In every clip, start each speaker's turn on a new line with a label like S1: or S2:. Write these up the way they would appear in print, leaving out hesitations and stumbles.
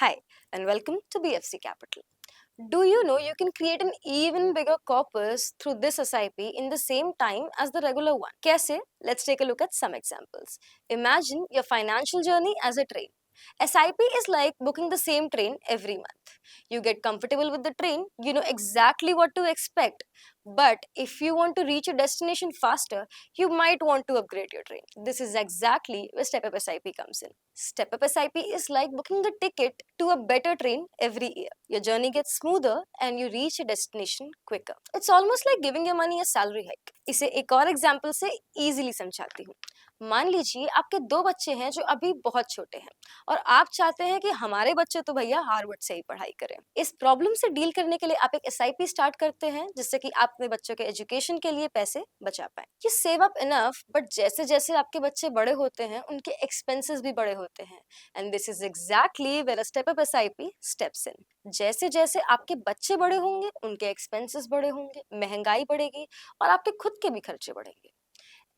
S1: Hi, and welcome to BFC Capital. Do you know you can create an even bigger corpus through this SIP in the same time as the regular one? Kaise? Let's take a look at some examples. Imagine your financial journey as a train. SIP is like booking the same train every month. You get comfortable with the train, you know exactly what to expect. But if you want to reach your destination faster, you might want to upgrade your train. This is exactly where Step Up SIP comes in. Step Up SIP is like booking the ticket to a better train every year. Your journey gets smoother and you reach your destination quicker. It's almost like giving your money a salary hike. इसे एक और example से easily समझाती हूँ. मान लीजिए आपके 2 बच्चे हैं जो अभी बहुत छोटे हैं और आप चाहते हैं कि हमारे बच्चे तो भैया हार्वर्ड से ही पढ़ाई करें. इस प्रॉब्लम से डील करने के लिए आप एक एसआईपी स्टार्ट करते हैं जिससे कि आप अपने बच्चों के एजुकेशन के लिए पैसे बचा पाए. ये सेव अप इनफ, बट जैसे जैसे आपके बच्चे बड़े होते हैं उनके एक्सपेंसेस भी बड़े होते हैं. And this is exactly where a step up SIP steps in. जैसे जैसे आपके बच्चे बड़े होंगे उनके एक्सपेंसेस बड़े होंगे, महंगाई बढ़ेगी और आपके खुद के भी खर्चे बढ़ेंगे.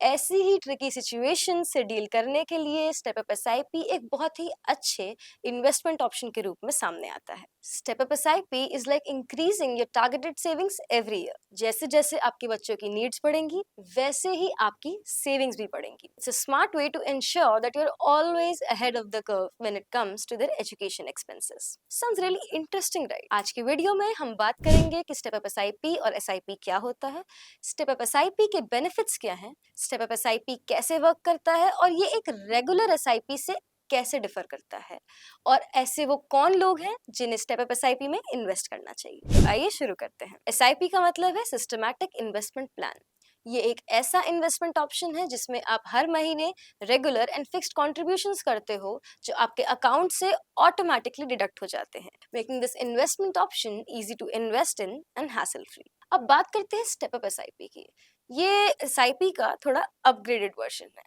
S1: ऐसी ही ट्रिकी सिचुएशन से डील करने के लिए स्टेप अप एसआईपी एक बहुत ही अच्छे इन्वेस्टमेंट ऑप्शन के रूप में सामने आता है. Step up SIP is like increasing your targeted savings every year. जैसे जैसे आपके बच्चों की नीड्स बढ़ेंगी वैसे ही आपकी सेविंग्स भी बढ़ेंगी. It's a smart way to ensure that you are always ahead of the curve when it comes to their education expenses. Sounds really interesting, right? आज की वीडियो में हम बात करेंगे कि स्टेप अप एसआईपी और एसआईपी क्या होता है, स्टेप अप एसआईपी के बेनिफिट्स क्या हैं, स्टेप अप एसआईपी कैसे वर्क करता है और ये एक रेगुलर एसआईपी से कैसे डिफर करता है, और ऐसे वो कौन लोग हैं जिन्हें स्टेप अप एसआईपी में इन्वेस्ट करना चाहिए. तो आइए शुरू करते हैं. एसआईपी का मतलब है सिस्टमैटिक इन्वेस्टमेंट प्लान. ये एक ऐसा इन्वेस्टमेंट ऑप्शन है जिसमें आप हर महीने रेगुलर एंड फिक्स्ड कॉन्ट्रीब्यूशंस करते हो जो आपके अकाउंट से ऑटोमेटिकली डिडक्ट हो जाते हैं, making this investment option easy to invest in and hassle free. अब बात करते हैं स्टेप अप एसआईपी की. ये एसआईपी का थोड़ा अपग्रेडेड वर्जन है.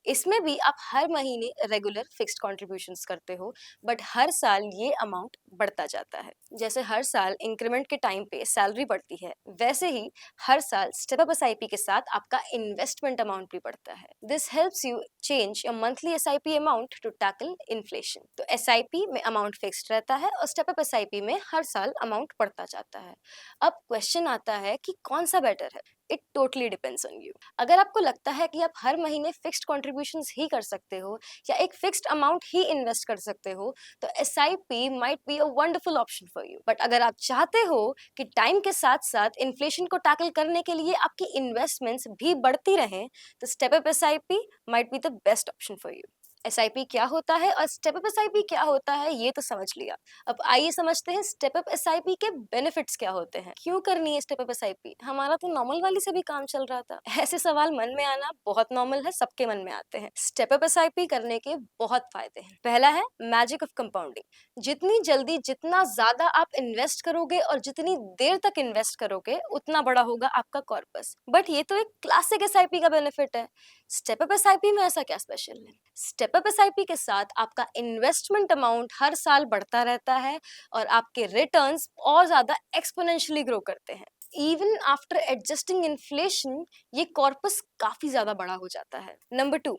S1: इसमें भी आप हर महीने रेगुलर फिक्स्ड कॉन्ट्रीब्यूशंस करते हो, बट हर साल ये अमाउंट बढ़ता जाता है. जैसे हर साल इंक्रीमेंट के टाइम पे सैलरी बढ़ती है, वैसे ही हर साल स्टेप अप एसआईपी के साथ आपका इन्वेस्टमेंट अमाउंट भी बढ़ता है. This helps you change your monthly SIP amount to tackle inflation. तो एसआईपी में अमाउंट फिक्स्ड रहता है और स्टेप अप एसआईपी में हर साल अमाउंट बढ़ता जाता है. अब क्वेश्चन आता है कि कौन सा बेटर है. It totally depends on you. अगर आपको लगता है कि आप हर महीने फिक्स्ड कॉन्ट्रीब्यूशंस ही कर सकते हो या एक फिक्स्ड अमाउंट ही इन्वेस्ट कर सकते हो तो SIP might be a wonderful option for you. But अगर आप चाहते हो कि टाइम के साथ साथ इन्फ्लेशन को टैकल करने के लिए आपकी इन्वेस्टमेंट्स भी बढ़ती रहें तो step up SIP might be the best option for you. SIP क्या होता है और स्टेप अप एसआईपी क्या होता है ये तो समझ लिया. अब आइए समझते हैं स्टेप अप एसआईपी के बेनिफिट्स क्या होते हैं. क्यों करनी है स्टेप अप एसआईपी, हमारा तो नॉर्मल वाली से भी काम चल रहा था. ऐसे सवाल मन में आना बहुत नॉर्मल है, सबके मन में आते हैं. स्टेप अप एसआईपी करने के बहुत फायदे हैं. पहला है मैजिक ऑफ कंपाउंडिंग. जितनी जल्दी जितना ज्यादा आप इन्वेस्ट करोगे और जितनी देर तक इन्वेस्ट करोगे उतना बड़ा होगा आपका कॉर्पस. बट ये तो एक क्लासिक एसआईपी का बेनिफिट है. स्टेप अप एसआईपी में ऐसा क्या स्पेशल है. स्टेप अप एसआईपी के साथ आपका इन्वेस्टमेंट अमाउंट हर साल बढ़ता रहता है और आपके रिटर्न्स और ज्यादा एक्सपोनेंशियली ग्रो करते हैं. इवन आफ्टर एडजस्टिंग इन्फ्लेशन ये कॉर्पस काफी ज्यादा बड़ा हो जाता है. Number 2,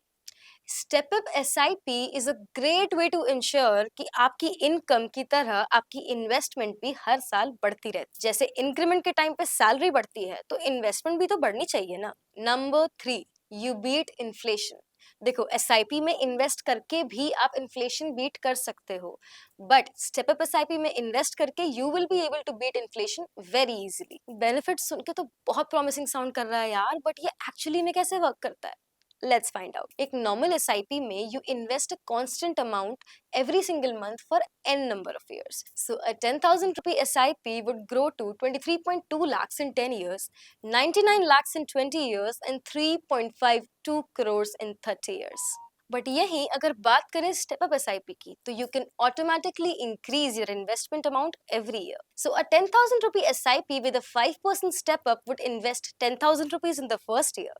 S1: step up SIP is a great way to ensure कि आपकी इनकम की तरह आपकी इन्वेस्टमेंट भी हर साल बढ़ती रहती. जैसे इंक्रीमेंट के टाइम पे सैलरी बढ़ती है तो इन्वेस्टमेंट भी तो बढ़नी चाहिए ना. Number 3, you beat inflation. देखो एसआईपी में इन्वेस्ट करके भी आप इन्फ्लेशन बीट कर सकते हो, बट स्टेप अप एसआईपी में इन्वेस्ट करके you will be able to beat inflation very easily. Benefit सुन के तो बहुत प्रॉमिसिंग साउंड कर रहा है यार, बट ये एक्चुअली में कैसे वर्क करता है. Let's find out. एक normal SIP में you invest a constant amount every single month for n number of years. So a 10,000 rupee SIP would grow to 23.2 lakhs in 10 years, 99 lakhs in 20 years and 3.52 crores in 30 years. But यही अगर बात करें step up SIP की तो you can automatically increase your investment amount every year. So a 10,000 rupee SIP with a 5% step up would invest 10,000 rupees in the first year.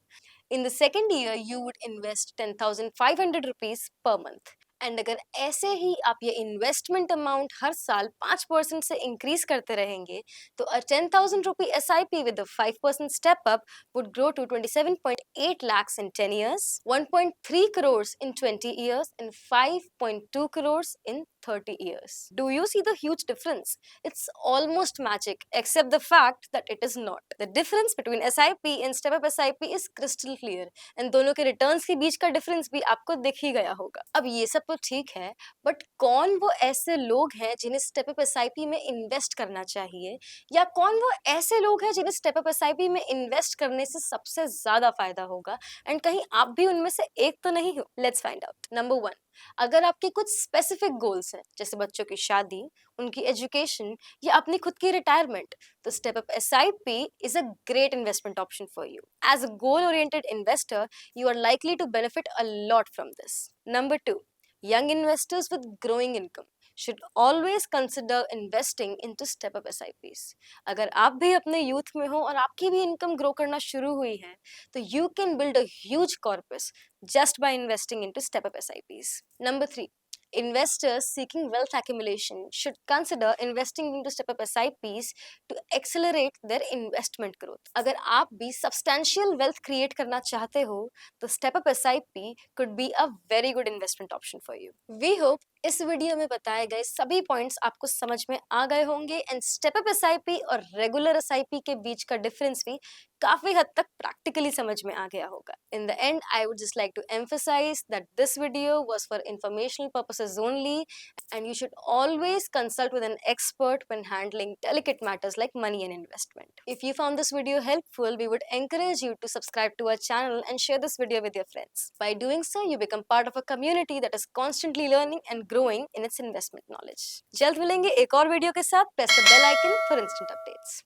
S1: In the second year, you would invest 10,500 rupees per month. And अगर ऐसे ही आप ये investment amount हर साल 5% से increase करते रहेंगे तो अ 10,000 rupee SIP with a 5% step up would grow to 27.8 lakhs in 10 years, 1.3 crores in 20 years and 5.2 crores in 30 years. Do you see the huge difference? It's almost magic, except the fact that it is not. The difference between SIP and step-up SIP is crystal clear, and दोनों के returns के बीच का difference भी आपको दिख ही गया होगा. अब ये सब तो ठीक है, बट कौन वो ऐसे लोग हैं जिन्हें स्टेप-अप SIP में इन्वेस्ट करना चाहिए, या कौन वो ऐसे लोग हैं जिन्हें स्टेप-अप SIP में इन्वेस्ट करने से सबसे ज्यादा फायदा होगा, एंड कहीं आप भी उनमें से एक तो नहीं हो? Let's find out. नंबर 1, अगर आपके कुछ स्पेसिफिक गोल्स हैं, जैसे बच्चों की शादी, उनकी एजुकेशन या अपनी खुद की रिटायरमेंट, तो step up SIP is a great investment option for you. As a goal-oriented investor, you are likely to benefit a lot from this. Number 2, young investors with growing income should always consider investing into step-up SIPs. अगर आप भी अपने youth में हो और आपकी भी income grow करना शुरू हुई है, तो you can build a huge corpus just by investing into step-up SIPs. Number 3, investors seeking wealth accumulation should consider investing into step-up SIPs to accelerate their investment growth. अगर आप भी substantial wealth create करना चाहते हो, तो step-up SIP could be a very good investment option for you. We hope इस video में बताए गए सभी पॉइंट्स आपको समझ में आ गए होंगे, एंड स्टेप-अप SIP और रेगुलर SIP के बीच का डिफरेंस भी काफी हद तक प्रैक्टिकली समझ में आ गया होगा. In the end, I would just like to emphasize that this video was for informational purposes only, and you should always consult with an expert when handling delicate matters like money and investment. If you found this video helpful, we would encourage you to subscribe to our channel and share this video with your friends. By doing so, you become part of a community that is constantly learning and growing in its investment knowledge. जल्द मिलेंगे एक और video के साथ. Press the bell icon for instant updates.